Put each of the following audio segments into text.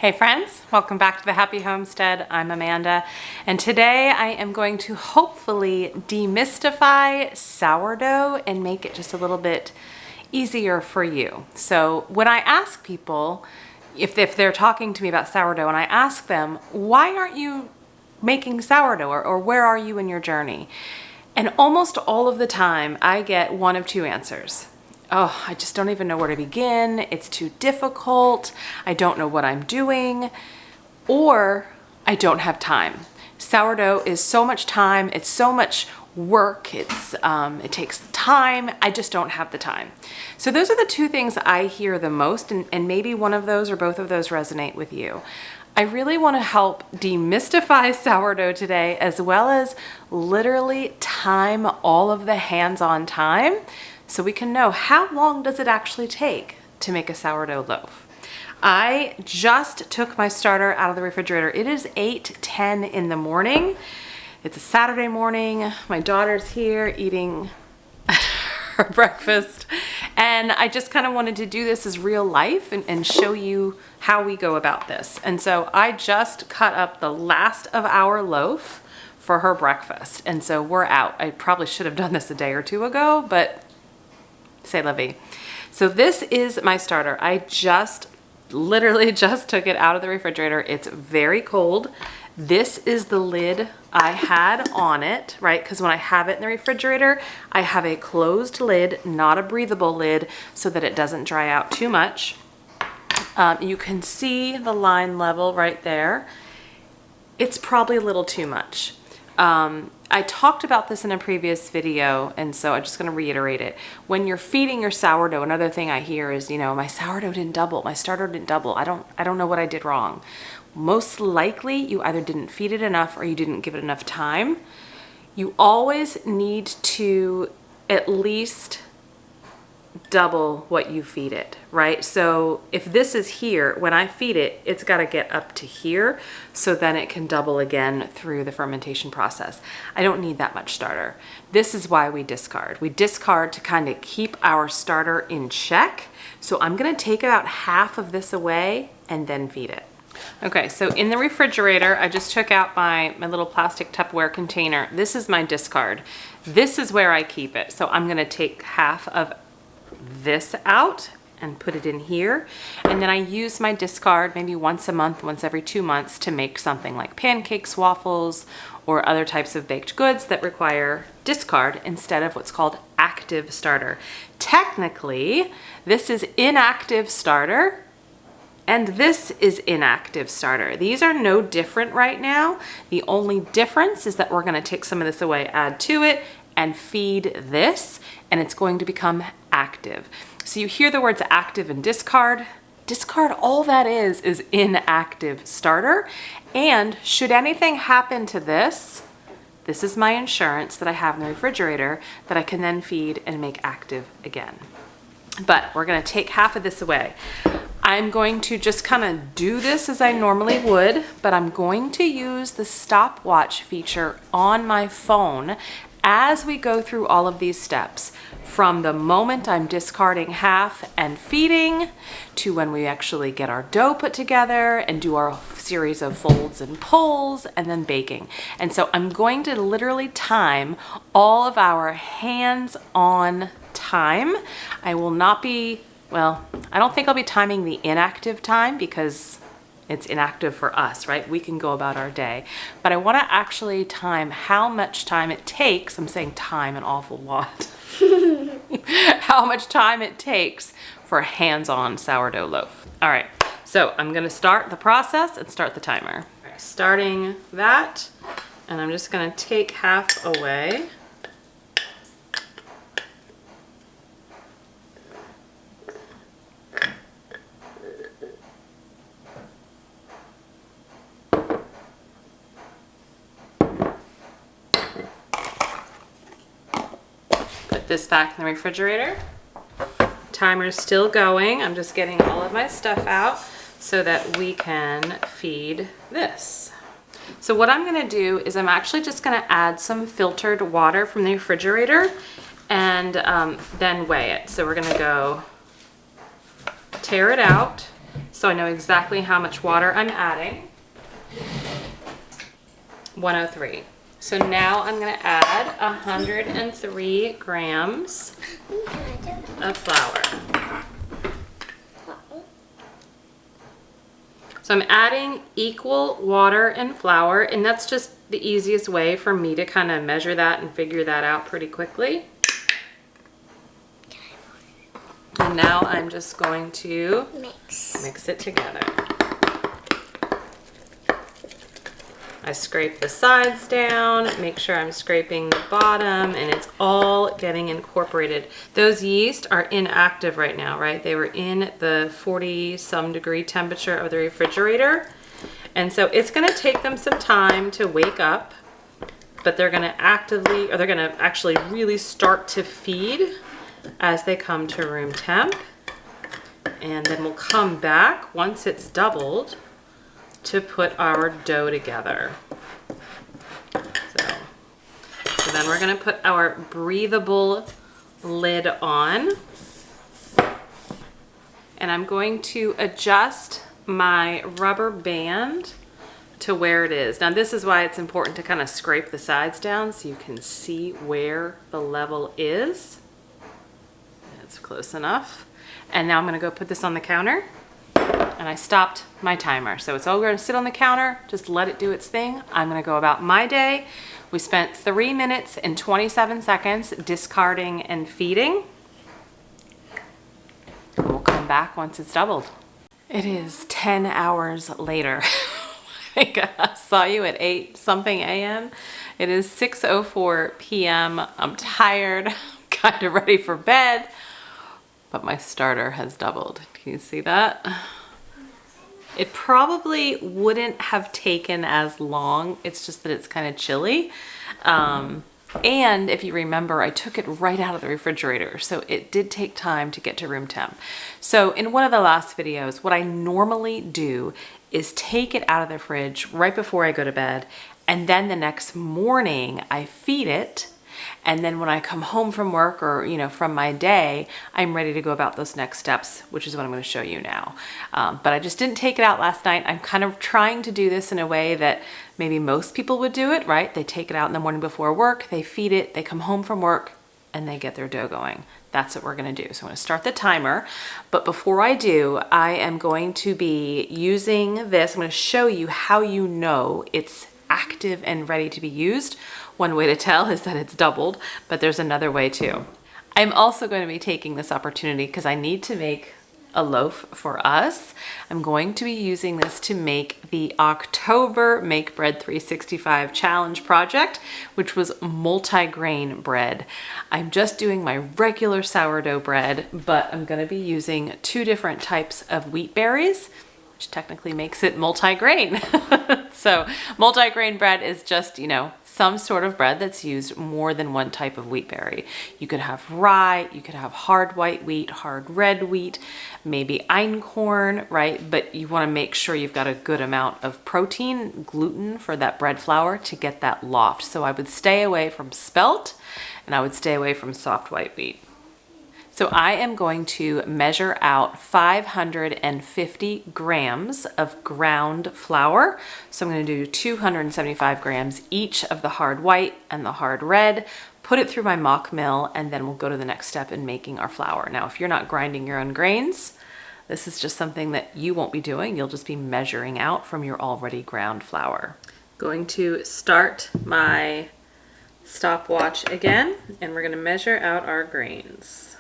Hey friends, welcome back to the Happy Homestead. I'm Amanda, and today I am going to hopefully demystify sourdough and make it just a little bit easier for you. So when I ask people, if they're talking to me about sourdough, and I ask them, why aren't you making sourdough, or where are you in your journey? And almost all of the time I get one of two answers. Oh, I just don't even know where to begin. It's too difficult. I don't know what I'm doing, or I don't have time. Sourdough is so much time. It's so much work. It takes time. I just don't have the time. So those are the two things I hear the most, and maybe one of those or both of those resonate with you. I really want to help demystify sourdough today, as well as literally time all of the hands-on time, so we can know how long does it actually take to make a sourdough loaf. I just took my starter out of the refrigerator. It is 8:10 in the morning. It's a Saturday morning. My daughter's here eating her breakfast, and I just kind of wanted to do this as real life and show you how we go about this. And so I just cut up the last of our loaf for her breakfast, and so we're out. I probably should have done this a day or two ago, but c'est la vie. So this is my starter. I literally just took it out of the refrigerator. It's very cold. This is the lid I had on it, right? Because when I have it in the refrigerator, I have a closed lid, not a breathable lid, so that it doesn't dry out too much. You can see the line level right there. It's probably a little too much. I talked about this in a previous video, and so I'm just going to reiterate it. When you're feeding your sourdough, another thing I hear is, my sourdough didn't double, my starter didn't double. I don't know what I did wrong. Most likely you either didn't feed it enough or you didn't give it enough time. You always need to at least double what you feed it, right? So if this is here, when I feed it, it's got to get up to here, so then it can double again through the fermentation process. I don't need that much starter. This is why we discard. We discard to kind of keep our starter in check. So I'm going to take about half of this away and then feed it. Okay, so in the refrigerator, I just took out my little plastic Tupperware container. This is my discard. This is where I keep it. So I'm going to take half of this out and put it in here, and then I use my discard maybe once a month, once every 2 months, to make something like pancakes, waffles, or other types of baked goods that require discard instead of what's called active starter. Technically, this is inactive starter and this is inactive starter. These are no different right now. The only difference is that we're going to take some of this away, add to it, and feed this, and it's going to become active. So you hear the words active and discard. Discard, all that is inactive starter. And should anything happen to this is my insurance that I have in the refrigerator that I can then feed and make active again. But we're going to take half of this away. I'm going to just kind of do this as I normally would, but I'm going to use the stopwatch feature on my phone as we go through all of these steps, from the moment I'm discarding half and feeding to when we actually get our dough put together and do our series of folds and pulls and then baking. And so I'm going to literally time all of our hands-on time. I will not be, well, I don't think I'll be timing the inactive time because it's inactive for us, right? We can go about our day. But I want to actually time how much time it takes. I'm saying time an awful lot. How much time it takes for a hands-on sourdough loaf. All right, so I'm going to start the process and start the timer. All right, starting that, and I'm just going to take half away. This back in the refrigerator. Timer's still going. I'm just getting all of my stuff out so that we can feed this. So what I'm going to do is I'm actually just going to add some filtered water from the refrigerator and then weigh it. So we're going to go tear it out so I know exactly how much water I'm adding. 103. So now I'm going to add 103 grams of flour. So I'm adding equal water and flour, and that's just the easiest way for me to kind of measure that and figure that out pretty quickly. And now I'm just going to mix it together. I scrape the sides down, make sure I'm scraping the bottom, and it's all getting incorporated. Those yeast are inactive right now, right? They were in the 40-some degree temperature of the refrigerator. And so it's gonna take them some time to wake up, but they're gonna actually really start to feed as they come to room temp. And then we'll come back once it's doubled to put our dough together. So then we're gonna put our breathable lid on. And I'm going to adjust my rubber band to where it is. Now this is why it's important to kind of scrape the sides down so you can see where the level is. That's close enough. And now I'm gonna go put this on the counter. And I stopped my timer. So it's all going to sit on the counter, just let it do its thing. I'm going to go about my day. We spent 3 minutes and 27 seconds discarding and feeding. We'll come back once it's doubled. It is 10 hours later. I think I saw you at 8-something a.m. It is 6:04 p.m. I'm tired, I'm kind of ready for bed, but my starter has doubled. Can you see that? It probably wouldn't have taken as long. It's just that it's kind of chilly. And if you remember, I took it right out of the refrigerator. So it did take time to get to room temp. So in one of the last videos, what I normally do is take it out of the fridge right before I go to bed. And then the next morning I feed it. And then when I come home from work or, from my day, I'm ready to go about those next steps, which is what I'm going to show you now. But I just didn't take it out last night. I'm kind of trying to do this in a way that maybe most people would do it, right? They take it out in the morning before work, they feed it, they come home from work, and they get their dough going. That's what we're going to do. So I'm going to start the timer. But before I do, I am going to be using this. I'm going to show you how you know it's active and ready to be used. One way to tell is that it's doubled, but there's another way too. I'm also going to be taking this opportunity because I need to make a loaf for us. I'm going to be using this to make the October Make Bread 365 challenge project, which was multi-grain bread. I'm just doing my regular sourdough bread, but I'm going to be using 2 different types of wheat berries, which technically makes it multi-grain. So multi-grain bread is just, some sort of bread that's used more than one type of wheat berry. You could have rye, you could have hard white wheat, hard red wheat, maybe einkorn, right? But you want to make sure you've got a good amount of protein, gluten for that bread flour to get that loft. So I would stay away from spelt and I would stay away from soft white wheat. So I am going to measure out 550 grams of ground flour. So I'm going to do 275 grams each of the hard white and the hard red, put it through my mock mill, and then we'll go to the next step in making our flour. Now, if you're not grinding your own grains, this is just something that you won't be doing. You'll just be measuring out from your already ground flour. Going to start my stopwatch again, and we're going to measure out our grains.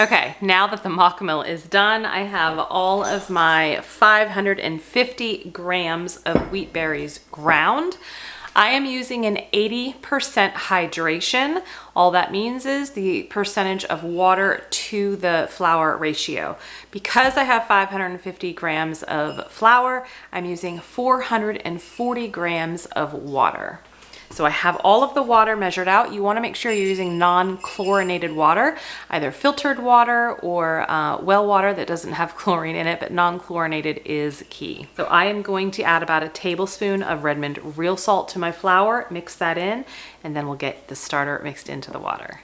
Okay, now that the mock mill is done, I have all of my 550 grams of wheat berries ground. I am using an 80% hydration. All that means is the percentage of water to the flour ratio. Because I have 550 grams of flour, I'm using 440 grams of water. So I have all of the water measured out. You want to make sure you're using non-chlorinated water, either filtered water or well water that doesn't have chlorine in it, but non-chlorinated is key. So I am going to add about a tablespoon of Redmond real salt to my flour, mix that in, and then we'll get the starter mixed into the water.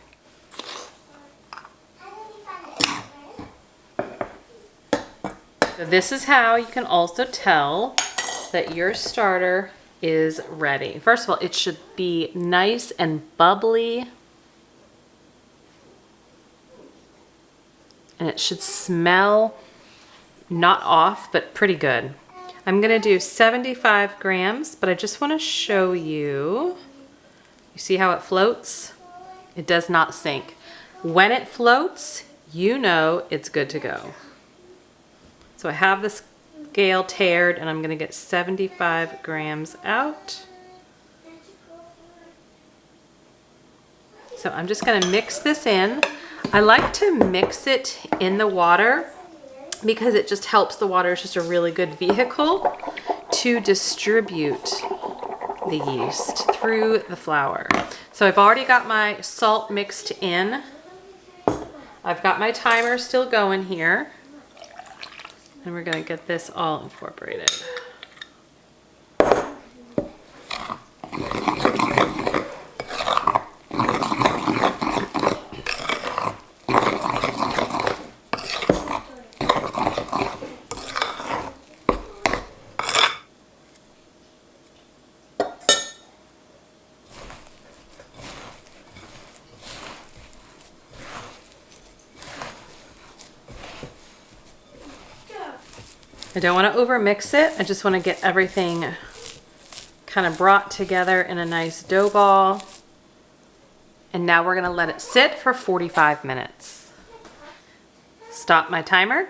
So this is how you can also tell that your starter is ready. First of all, it should be nice and bubbly. And it should smell not off, but pretty good. I'm gonna do 75 grams, but I just wanna show you. You see how it floats? It does not sink. When it floats, you know it's good to go. So I have the scale tared and I'm gonna get 75 grams out. So I'm just gonna mix this in. I like to mix it in the water because it just helps the water. It's just a really good vehicle to distribute the yeast through the flour. So I've already got my salt mixed in. I've got my timer still going here. And we're gonna get this all incorporated. I don't want to over mix it. I just want to get everything kind of brought together in a nice dough ball. And now we're going to let it sit for 45 minutes. Stop my timer.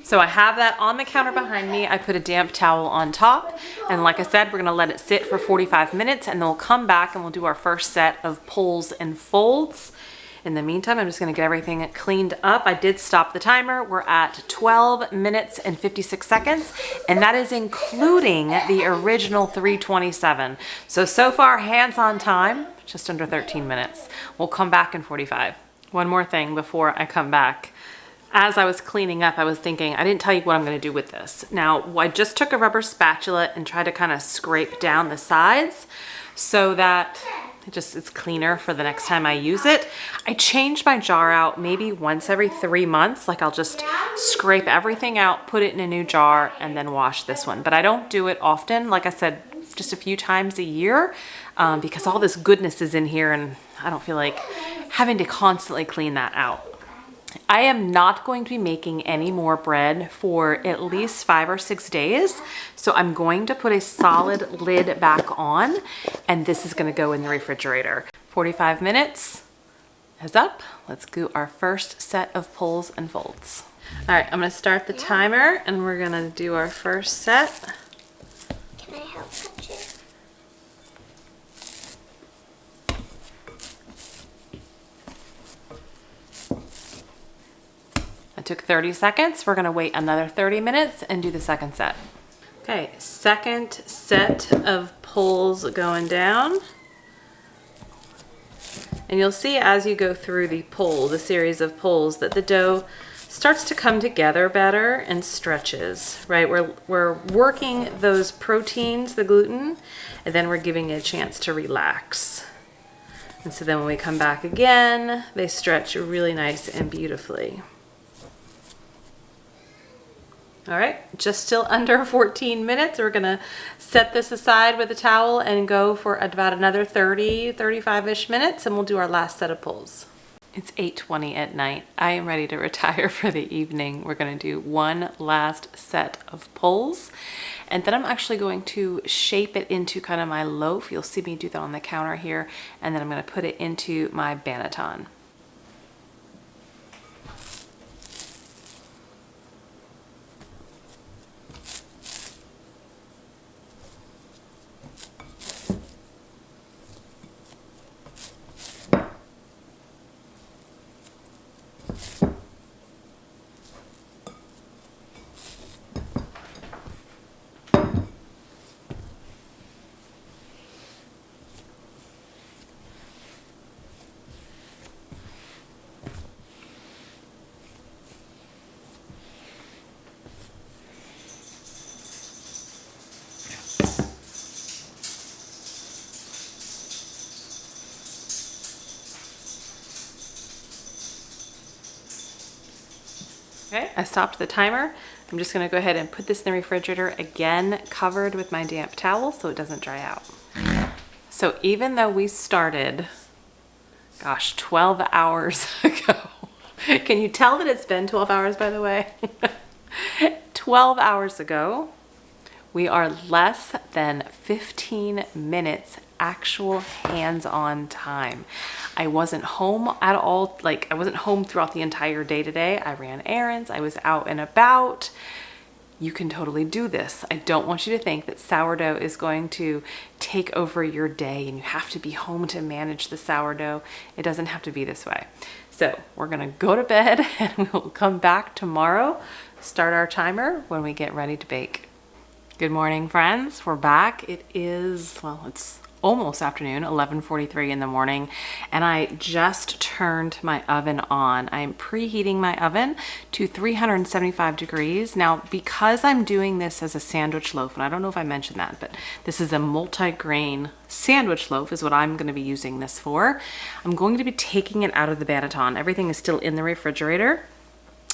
So I have that on the counter behind me. I put a damp towel on top. And like I said, we're going to let it sit for 45 minutes and then we'll come back and we'll do our first set of pulls and folds. In the meantime, I'm just gonna get everything cleaned up. I did stop the timer. We're at 12 minutes and 56 seconds, and that is including the original 3:27. So far, hands on time, just under 13 minutes. We'll come back in 45. One more thing before I come back. As I was cleaning up, I was thinking, I didn't tell you what I'm gonna do with this. Now, I just took a rubber spatula and tried to kind of scrape down the sides so that it's cleaner for the next time I use it. I change my jar out maybe once every 3 months. Like I'll just scrape everything out, put it in a new jar, and then wash this one. But I don't do it often. Like I said, just a few times a year because all this goodness is in here and I don't feel like having to constantly clean that out. I am not going to be making any more bread for at least 5 or 6 days. So I'm going to put a solid lid back on and this is going to go in the refrigerator. 45 minutes is up. Let's do our first set of pulls and folds. All right, I'm going to start the timer and we're going to do our first set. Can I help cut you? It took 30 seconds. We're gonna wait another 30 minutes and do the second set. Okay, second set of pulls going down. And you'll see as you go through the series of pulls, that the dough starts to come together better and stretches, right? We're working those proteins, the gluten, and then we're giving it a chance to relax. And so then when we come back again, they stretch really nice and beautifully. All right, just still under 14 minutes. We're gonna set this aside with a towel and go for about another 30, 35-ish minutes, and we'll do our last set of pulls. It's 8:20 at night. I am ready to retire for the evening. We're gonna do one last set of pulls, and then I'm actually going to shape it into kind of my loaf. You'll see me do that on the counter here, and then I'm gonna put it into my banneton. Okay, I stopped the timer. I'm just gonna go ahead and put this in the refrigerator again, covered with my damp towel so it doesn't dry out. So even though we started, gosh, 12 hours ago, can you tell that it's been 12 hours, by the way? 12 hours ago, we are less than 15 minutes actual hands-on time. I wasn't home at all. Like, I wasn't home throughout the entire day today. I ran errands. I was out and about. You can totally do this. I don't want you to think that sourdough is going to take over your day and you have to be home to manage the sourdough. It doesn't have to be this way. So we're gonna go to bed and we will come back tomorrow, start our timer when we get ready to bake. Good morning, friends. We're back. It is, well, it's almost afternoon, 11:43 in the morning, and I just turned my oven on. I'm preheating my oven to 375 degrees. Now, because I'm doing this as a sandwich loaf, and I don't know if I mentioned that, but this is a multi-grain sandwich loaf is what I'm going to be using this for. I'm going to be taking it out of the Banneton. Everything is still in the refrigerator.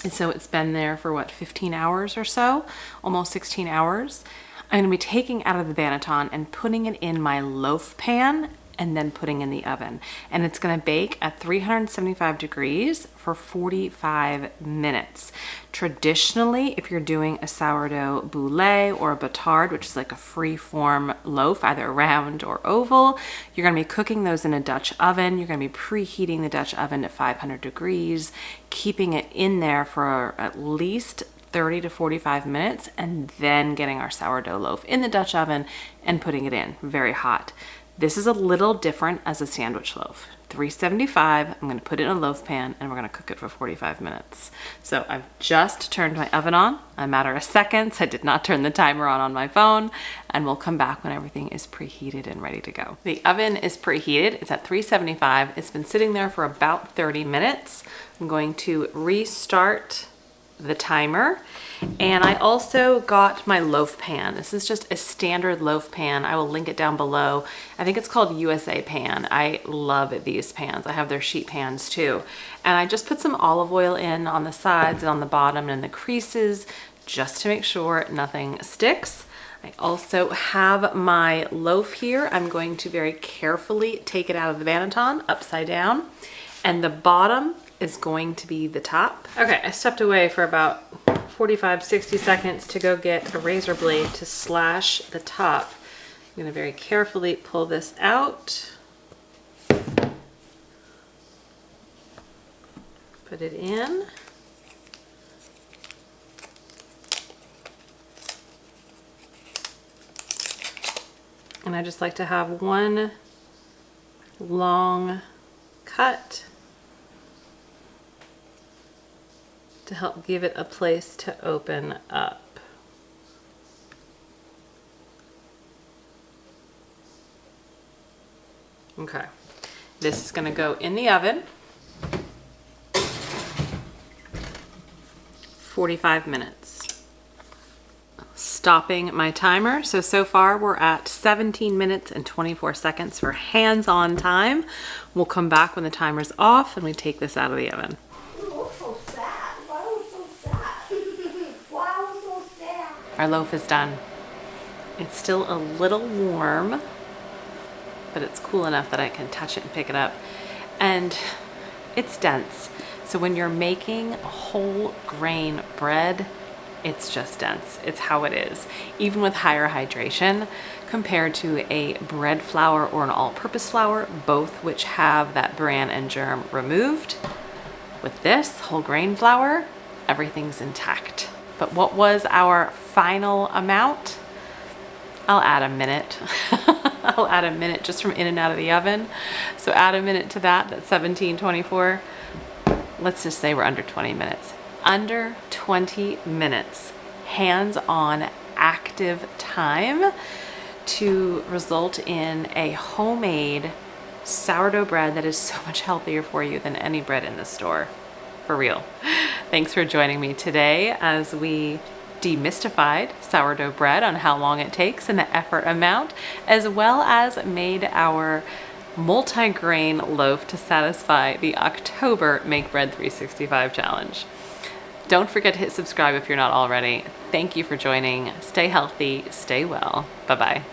And so it's been there for what, 15 hours or so, almost 16 hours. I'm gonna be taking it out of the Banneton and putting it in my loaf pan and then putting in the oven. And it's gonna bake at 375 degrees for 45 minutes. Traditionally, if you're doing a sourdough boule or a batard, which is like a free form loaf, either round or oval, you're gonna be cooking those in a Dutch oven. You're gonna be preheating the Dutch oven at 500 degrees, keeping it in there for at least 30 to 45 minutes, and then getting our sourdough loaf in the Dutch oven and putting it in very hot. This is a little different as a sandwich loaf. 375, I'm gonna put it in a loaf pan and we're gonna cook it for 45 minutes. So I've just turned my oven on, a matter of seconds. I did not turn the timer on my phone, and we'll come back when everything is preheated and ready to go. The oven is preheated, it's at 375. It's been sitting there for about 30 minutes. I'm going to restart the timer. And I also got my loaf pan. This is just a standard loaf pan. I will link it down below. I think it's called USA pan. I love these pans. I have their sheet pans too. And I just put some olive oil in on the sides and on the bottom and in the creases just to make sure nothing sticks. I also have my loaf here. I'm going to very carefully take it out of the Banneton upside down, and the bottom is going to be the top. Okay, I stepped away for about 45, 60 seconds to go get a razor blade to slash the top. I'm gonna very carefully pull this out. Put it in. And I just like to have one long cut to help give it a place to open up. Okay, this is gonna go in the oven 45 minutes. Stopping my timer. So far we're at 17 minutes and 24 seconds for hands-on time. We'll come back when the timer's off and we take this out of the oven. Our loaf is done. It's still a little warm, but it's cool enough that I can touch it and pick it up. And it's dense. So when you're making whole grain bread, it's just dense. It's how it is. Even with higher hydration compared to a bread flour or an all-purpose flour, both which have that bran and germ removed. With this whole grain flour, everything's intact. But what was our final amount? I'll add a minute. I'll add a minute just from in and out of the oven. So add a minute to that, that's 17:24. Let's just say we're under 20 minutes. Under 20 minutes, hands-on active time to result in a homemade sourdough bread that is so much healthier for you than any bread in the store. For real. Thanks for joining me today as we demystified sourdough bread on how long it takes and the effort amount, as well as made our multi-grain loaf to satisfy the October Make Bread 365 challenge. Don't forget to hit subscribe if you're not already. Thank you for joining. Stay healthy, stay well. Bye-bye.